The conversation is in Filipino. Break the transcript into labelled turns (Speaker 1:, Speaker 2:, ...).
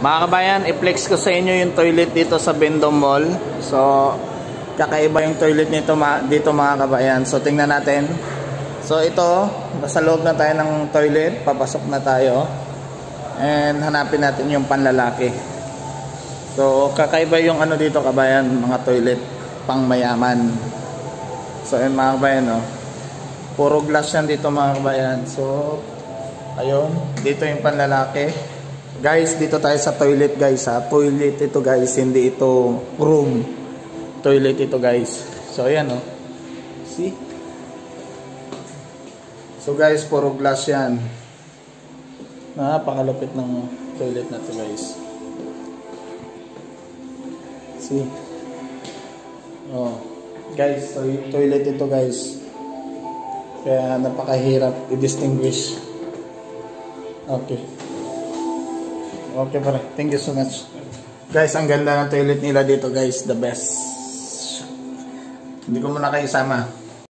Speaker 1: Mga kabayan, i-flex ko sa inyo yung toilet dito sa Bendong Mall. So, kakaiba yung toilet nito dito mga kabayan. So, tingnan natin. So, ito, nasa loob na tayo ng toilet. Papasok na tayo. And hanapin natin yung panlalaki. So, kakaiba yung ano dito kabayan, mga toilet pang mayaman. So, yun mga kabayan, no? Puro glass yan dito mga kabayan. So, ayun, dito yung panlalaki. Guys, dito tayo sa toilet guys ha. Toilet ito guys, hindi ito room. Toilet ito guys. So ayan oh. See? So guys, puro glass yan. Napakalupit ng toilet na to guys. See? Oh. Guys, toilet ito guys. Kaya napakahirap i-distinguish. Okay. Okay pare, thank you so much. Guys, ang ganda ng toilet nila dito guys, the best. Hindi ko muna kayo isama.